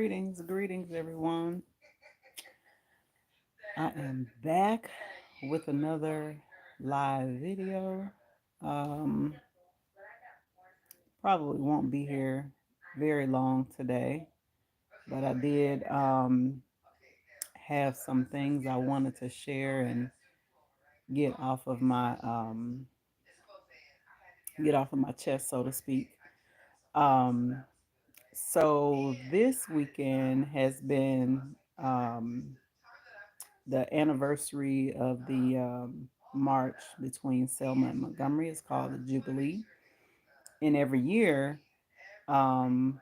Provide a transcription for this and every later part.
Greetings, everyone. I am back with another live video. Um, Probably won't be here very long today, but I did have some things I wanted to share and get off of my chest, so to speak. Um, so this weekend has been the anniversary of the march between Selma and Montgomery. Is called the Jubilee. And every year, um,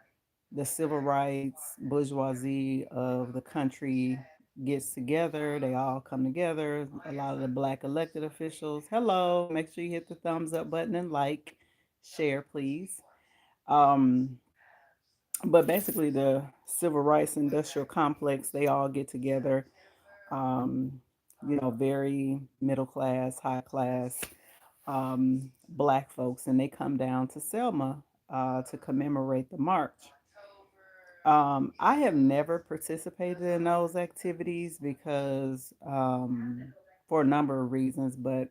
the civil rights bourgeoisie of the country gets together. They all come together. A lot of the black elected officials. Hello, make sure you hit the thumbs up button and like, share, please. Um, but basically, the civil rights industrial complex, they all get together, um, very middle class, high class black folks, and they come down to Selma to commemorate the march. I have never participated in those activities because, for a number of reasons, but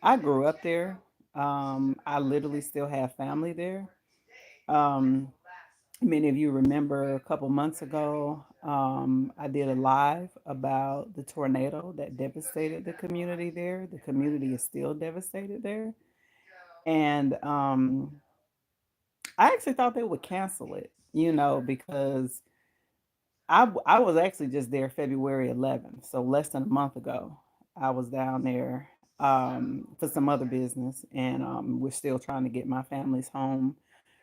I grew up there. I literally still have family there. Um, Many of you remember a couple months ago, I did a live about the tornado that devastated the community there. The community is still devastated there. And I actually thought they would cancel it, because I was actually just there February 11th, so less than a month ago. I was down there for some other business, and we're still trying to get my family's home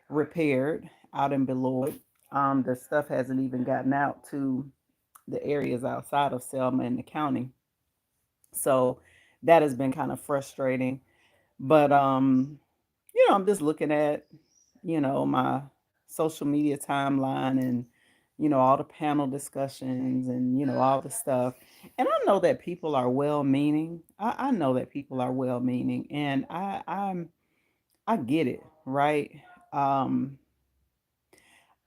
repaired out in Beloit. The stuff hasn't even gotten out to the areas outside of Selma and the county, so that has been kind of frustrating. But I'm just looking at my social media timeline and all the panel discussions and all the stuff, and I know that people are well meaning. I know that people are well meaning, and I get it, right? um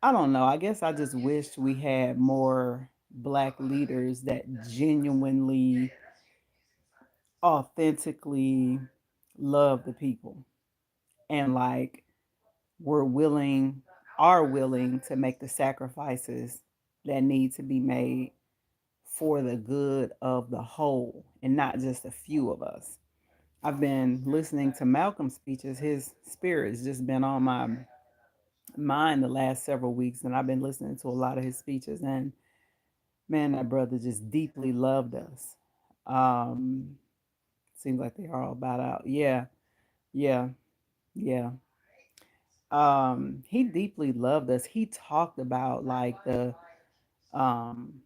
I don't know. I guess I just wish we had more black leaders that genuinely, authentically love the people and like were willing, are willing to make the sacrifices that need to be made for the good of the whole and not just a few of us. I've been listening to Malcolm's speeches. His spirit's just been on my mind the last several weeks, and I've been listening to a lot of his speeches. And man, that brother just deeply loved us. Um, Seems like they're all about out. Yeah, yeah, yeah. He deeply loved us. He talked about like um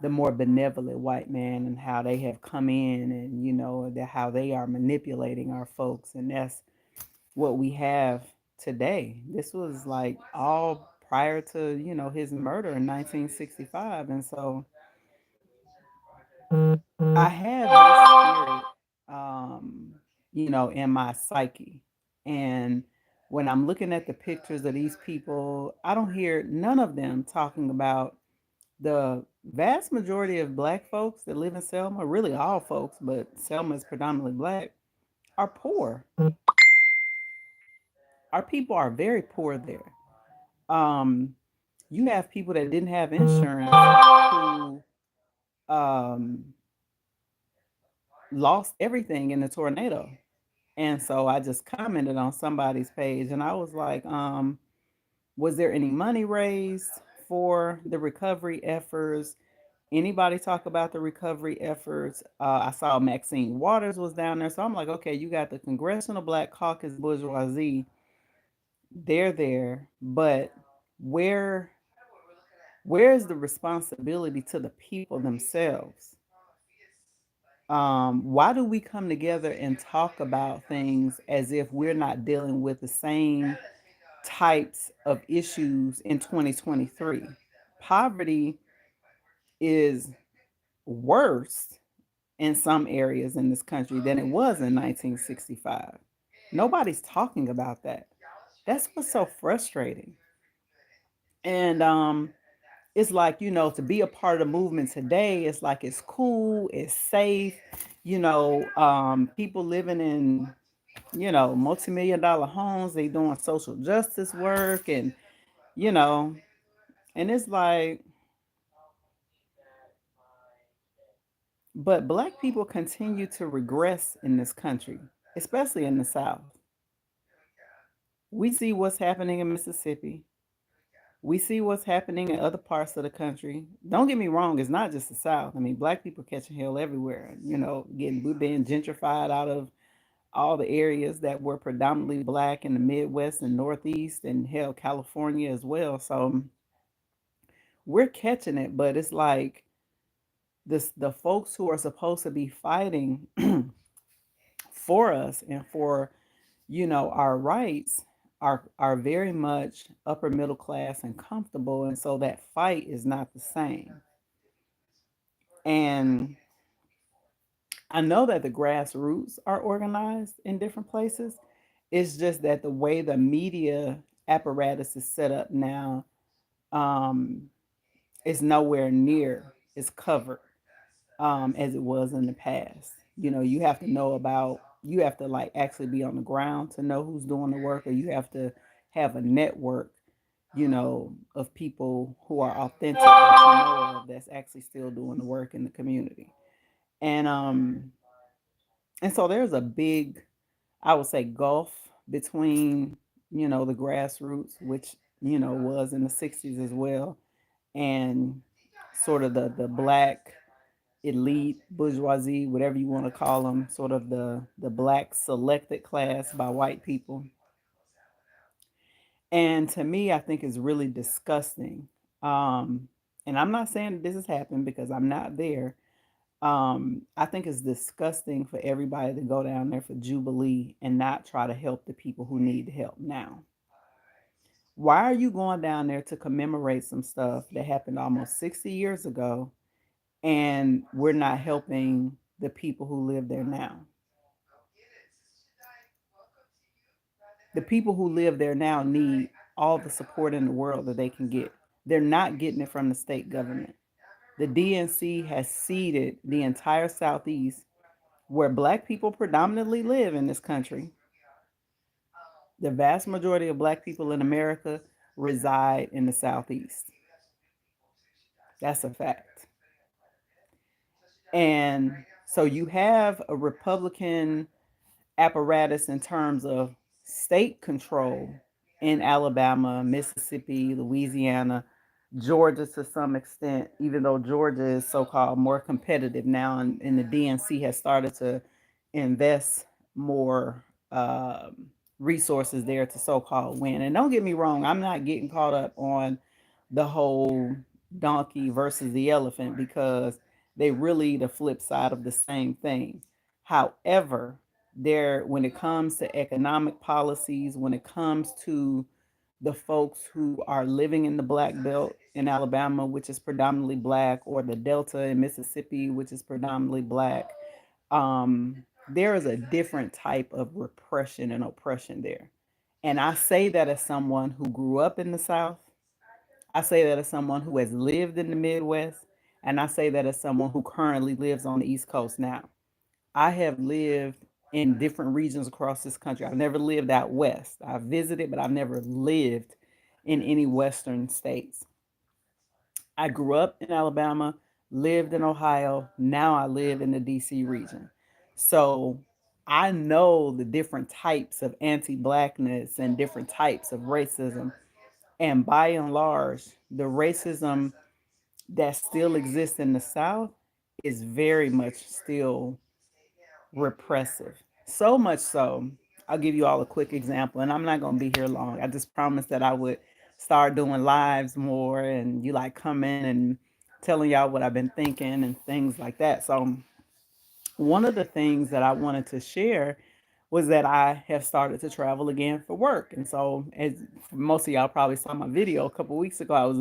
the more benevolent white man and how they have come in, and how they are manipulating our folks, and that's what we have today. This was like all prior to his murder in 1965, and so I have this spirit, in my psyche. And when I'm looking at the pictures of these people, I don't hear none of them talking about the vast majority of black folks that live in Selma, really all folks, but Selma is predominantly black, are poor. Our people are very poor there. Um, you have people that didn't have insurance who lost everything in the tornado. And so I just commented on somebody's page and I was like, was there any money raised for the recovery efforts? Anybody talk about the recovery efforts? I saw Maxine Waters was down there. So I'm like, okay, you got the Congressional Black Caucus bourgeoisie. They're there, but where where's the responsibility to the people themselves? Why do we come together and talk about things as if we're not dealing with the same types of issues in 2023? Poverty is worse in some areas in this country than it was in 1965. Nobody's talking about that. That's what's so frustrating. And it's like, to be a part of the movement today, it's like it's cool, it's safe, people living in, multi-million dollar homes, they doing social justice work, and you know, and it's like, but black people continue to regress in this country, especially in the South. We see what's happening in Mississippi. We see what's happening in other parts of the country. Don't get me wrong, it's not just the South. I mean, black people catching hell everywhere. We're being gentrified out of all the areas that were predominantly black in the Midwest and Northeast, and hell, California as well. So we're catching it, but it's like the folks who are supposed to be fighting for us and for our rights are very much upper middle class and comfortable, and so that fight is not the same. And I know that the grassroots are organized in different places. It's just that the way the media apparatus is set up now, um, is nowhere near as covered, as it was in the past. You have to like actually be on the ground to know who's doing the work, or you have to have a network, of people who are authentic that you know of, that's actually still doing the work in the community. And so there's a big, I would say, gulf between, the grassroots, which, was in the 60s as well, and sort of the black elite bourgeoisie, whatever you want to call them, sort of the black selected class by white people. And to me, I think it's really disgusting. Um, and I'm not saying that this has happened because I'm not there. I think it's disgusting for everybody to go down there for Jubilee and not try to help the people who need help now. Why are you going down there to commemorate some stuff that happened almost 60 years ago, and we're not helping the people who live there now? The people who live there now need all the support in the world that they can get. They're not getting it from the state government. The DNC has ceded the entire Southeast, where black people predominantly live in this country. The vast majority of black people in America reside in the Southeast. That's a fact. And so you have a Republican apparatus in terms of state control in Alabama, Mississippi, Louisiana, Georgia to some extent, even though Georgia is so called more competitive now, and the DNC has started to invest more resources there to so called win. And don't get me wrong, I'm not getting caught up on the whole donkey versus the elephant, because they really the flip side of the same thing. However, there when it comes to economic policies, when it comes to the folks who are living in the black belt in Alabama, which is predominantly black, or the Delta in Mississippi, which is predominantly black, there is a different type of repression and oppression there. And I say that as someone who grew up in the South. I say that as someone who has lived in the Midwest. And I say that as someone who currently lives on the East Coast now. I have lived in different regions across this country. I've never lived out west. I've visited, but I've never lived in any Western states. I grew up in Alabama, lived in Ohio. Now I live in the DC region. So I know the different types of anti Blackness and different types of racism. And by and large, the racism that still exists in the South is very much still repressive. So much so, I'll give you all a quick example, and I'm not going to be here long. I just promised that I would start doing lives more, and you like come in and telling y'all what I've been thinking and things like that. So one of the things that I wanted to share was that I have started to travel again for work. And so, as most of y'all probably saw my video a couple weeks ago, I was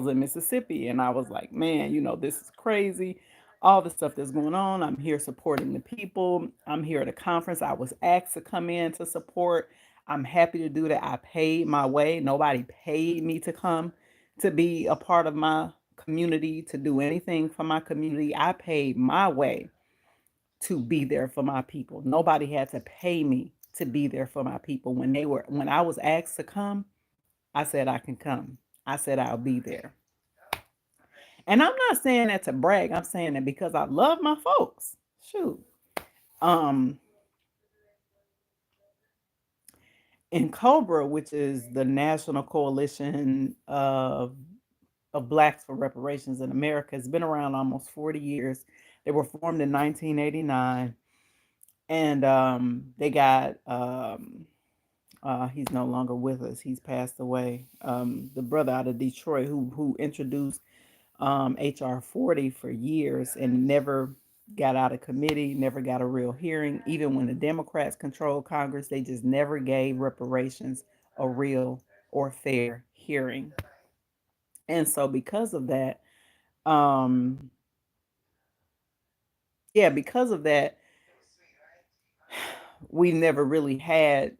in Mississippi, and I was like, man, this is crazy. All the stuff that's going on. I'm here supporting the people. I'm here at a conference. I was asked to come in to support. I'm happy to do that. I paid my way. Nobody paid me to come. to be a part of my community, to do anything for my community. I paid my way to be there for my people. Nobody had to pay me to be there for my people. When I was asked to come, I said I can come. I said I'll be there. And I'm not saying that to brag. I'm saying that because I love my folks. Shoot. Um in Cobra, which is the National Coalition of Blacks for Reparations in America, has been around almost 40 years. They were formed in 1989, and they got he's no longer with us. He's passed away. The brother out of Detroit who introduced HR 40 for years and never got out of committee, never got a real hearing. Even when the Democrats controlled Congress, they just never gave reparations a real or fair hearing. And so because of that, um, yeah, because of that, we never really had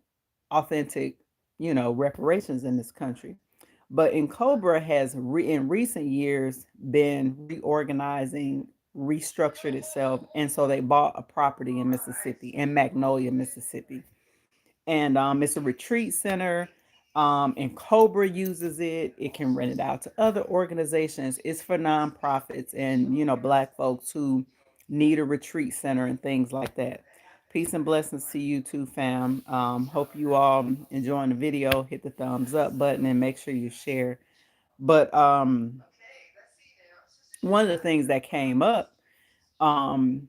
authentic, reparations in this country. But in Cobra has in recent years been reorganizing, restructured itself, and so they bought a property in Mississippi, in Magnolia, Mississippi, and it's a retreat center. And Cobra uses it. It can rent it out to other organizations. It's for nonprofits and Black folks who need a retreat center and things like that. Peace and blessings to you too, fam. Hope you all enjoying the video. Hit the thumbs up button and make sure you share. But one of the things that came up um,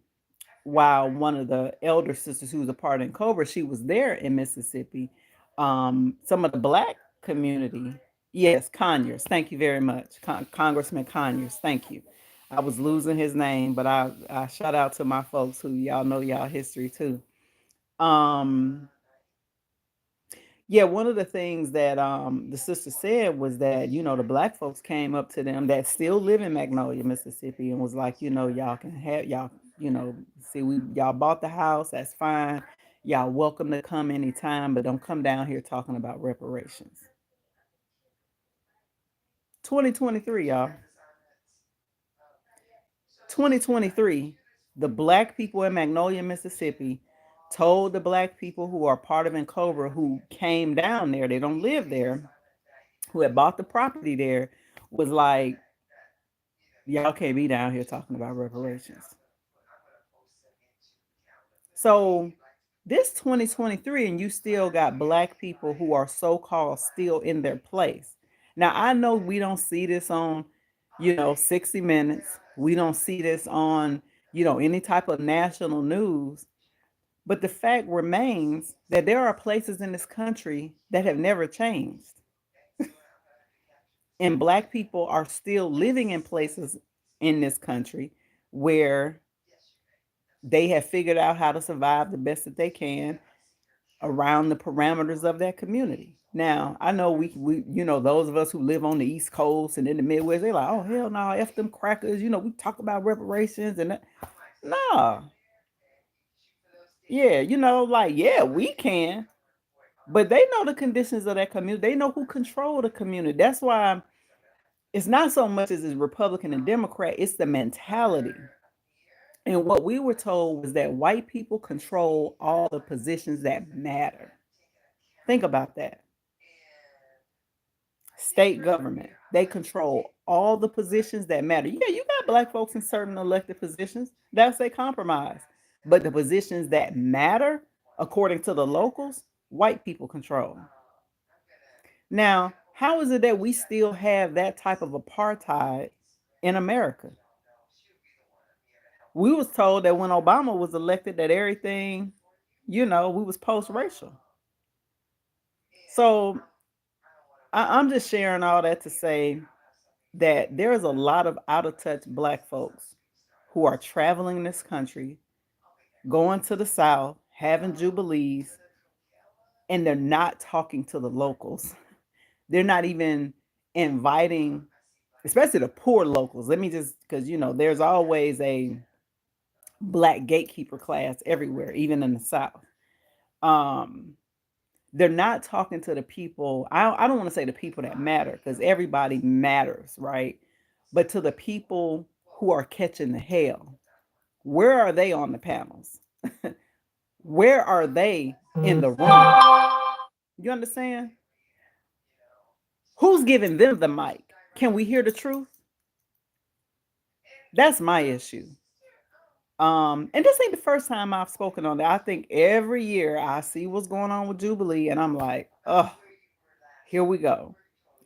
while one of the elder sisters who was a part in Cobra, she was there in Mississippi. Some of the Black community, yes, Conyers, thank you very much, Congressman Conyers, thank you. I was losing his name, but I shout out to my folks who y'all know y'all history too. Um, yeah, one of the things that the sister said was that the Black folks came up to them that still live in Magnolia, Mississippi, and was like, y'all can have y'all, see, we y'all bought the house, that's fine. Y'all welcome to come anytime, but don't come down here talking about reparations. 2023, y'all. 2023, the Black people in Magnolia, Mississippi, told the Black people who are part of Encobra who came down there, they don't live there, who had bought the property there, was like, y'all can't be down here talking about reparations. So this 2023, and you still got Black people who are so-called still in their place. Now I know we don't see this on 60 Minutes. We don't see this on any type of national news. But the fact remains that there are places in this country that have never changed. And Black people are still living in places in this country where they have figured out how to survive the best that they can around the parameters of that community. Now, I know we those of us who live on the East Coast and in the Midwest, they're like, oh hell no, F them crackers. We talk about reparations and that. Nah. Yeah, like, yeah, we can. But they know the conditions of that community. They know who control the community. That's why it's not so much as it's Republican and Democrat, it's the mentality. And what we were told was that white people control all the positions that matter. Think about that. State government, they control all the positions that matter. Yeah, you got Black folks in certain elected positions. That's a compromise. But the positions that matter, according to the locals, white people control. Now, how is it that we still have that type of apartheid in America? We was told that when Obama was elected that everything, we was post-racial. So I'm just sharing all that to say that there is a lot of out of touch Black folks who are traveling this country, going to the South, having jubilees, and they're not talking to the locals. They're not even inviting, especially the poor locals. Let me just, because there's always a Black gatekeeper class everywhere, even in the South. Um, They're not talking to the people. I don't want to say the people that matter because everybody matters, right? But to the people who are catching the hell, where are they on the panels? Where are they in the room? You understand? Who's giving them the mic? Can we hear the truth? That's my issue. And this ain't the first time I've spoken on that. I think every year I see what's going on with Jubilee, and I'm like, oh, here we go.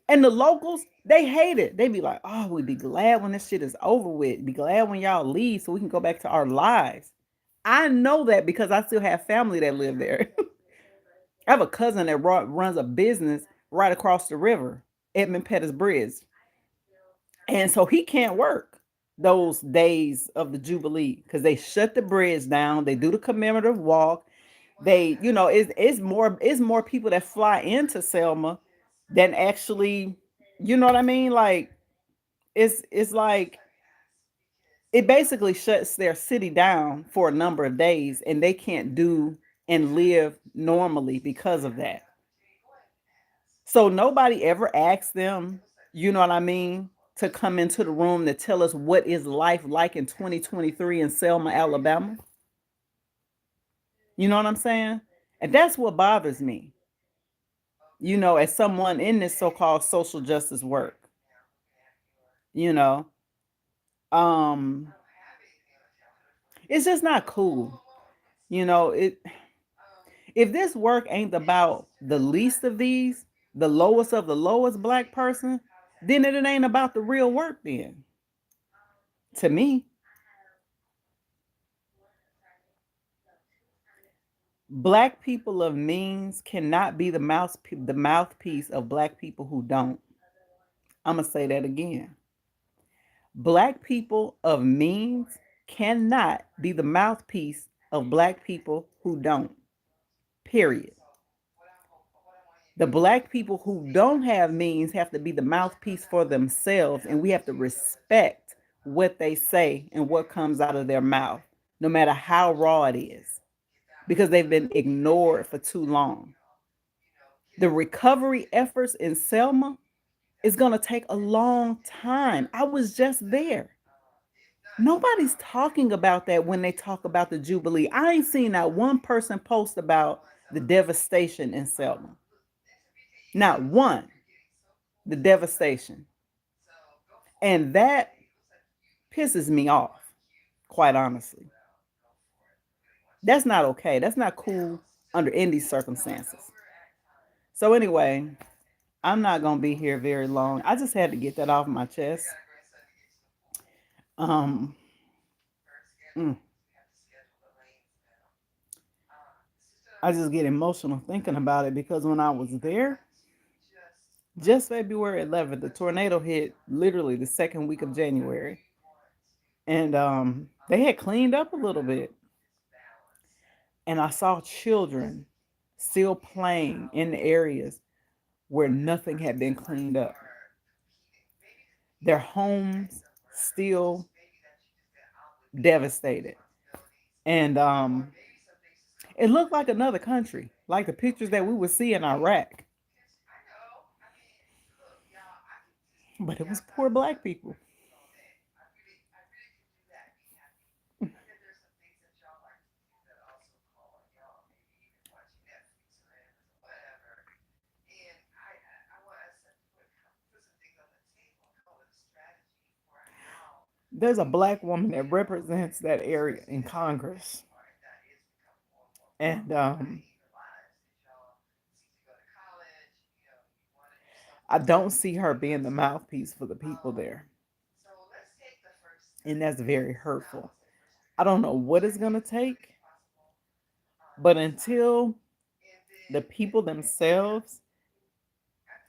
And the locals, they hate it. They be like, oh, we'd be glad when this shit is over with. Be glad when y'all leave so we can go back to our lives. I know that because I still have family that live there. I have a cousin that runs a business right across the river, Edmund Pettus Bridge. And so he can't work those days of the Jubilee because they shut the bridge down. They do the commemorative walk. They, it's more people that fly into Selma than actually, you know what I mean? Like it's like it basically shuts their city down for a number of days and they can't do and live normally because of that. So nobody ever asked them, you know what I mean, to come into the room to tell us what is life like in 2023 in Selma, Alabama. You know what I'm saying? And that's what bothers me, as someone in this so-called social justice work, you know. Um it's just not cool. It if this work ain't about the least of these, the lowest of the lowest black person, then it ain't about the real work then. To me, black people of means cannot be the mouthpiece of black people who don't. I'm going to say that again. Black people of means cannot be the mouthpiece of black people who don't. Period. The black people who don't have means have to be the mouthpiece for themselves, and we have to respect what they say and what comes out of their mouth, no matter how raw it is, because they've been ignored for too long. The recovery efforts in Selma is going to take a long time. I was just there. Nobody's talking about that when they talk about the Jubilee. I ain't seen not one person post about the devastation in Selma. Not one. The devastation. And that pisses me off, quite honestly. That's not okay. That's not cool under any circumstances. So, anyway, I'm not going to be here very long. I just had to get that off my chest. Um, mm, I just get emotional thinking about it because when I was there, just February 11th, the tornado hit literally the second week of January. And they had cleaned up a little bit. And I saw children still playing in the areas where nothing had been cleaned up. Their homes still devastated. And it looked like another country, like the pictures that we would see in Iraq. But it was poor black people. There's a black woman that represents that area in Congress. And I don't see her being the mouthpiece for the people there. And that's very hurtful. I don't know what it's going to take, but until the people themselves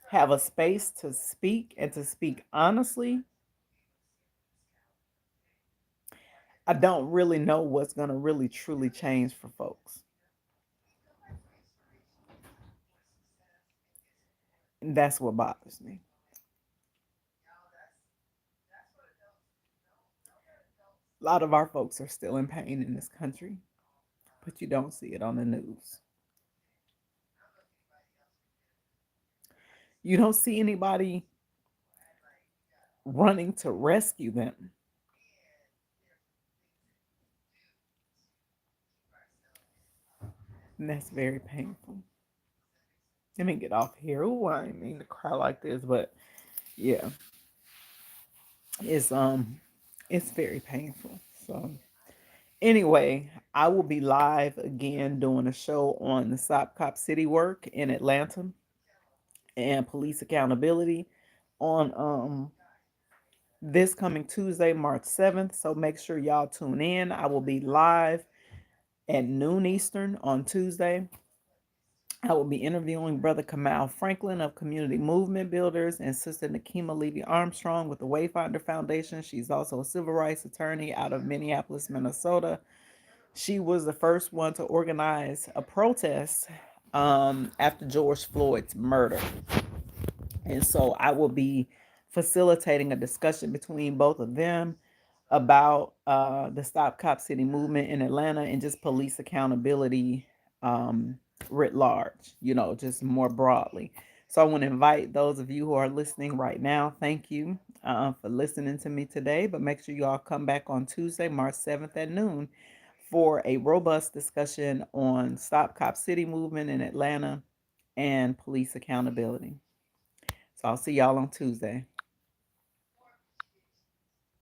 have a space to speak and to speak honestly, I don't really know what's going to really truly change for folks. And that's what bothers me. A lot of our folks are still in pain in this country, but you don't see it on the news. You don't see anybody running to rescue them. And that's very painful. Let me get off here. Oh, I didn't mean to cry like this, but yeah, it's it's very painful. So anyway, I will be live again doing a show on the Stop Cop City work in Atlanta and police accountability on this coming Tuesday, March 7th. So make sure y'all tune in. I will be live at noon Eastern on Tuesday. I will be interviewing Brother Kamal Franklin of Community Movement Builders and Sister Nakima Levy Armstrong with the Wayfinder Foundation. She's also a civil rights attorney out of Minneapolis, Minnesota. She was the first one to organize a protest after George Floyd's murder. And so I will be facilitating a discussion between both of them about the Stop Cop City movement in Atlanta and just police accountability writ large, just more broadly. So I want to invite those of you who are listening right now. Thank you for listening to me today. But make sure you all come back on Tuesday, March 7th at noon for a robust discussion on Stop Cop City movement in Atlanta and police accountability. So I'll see y'all on Tuesday.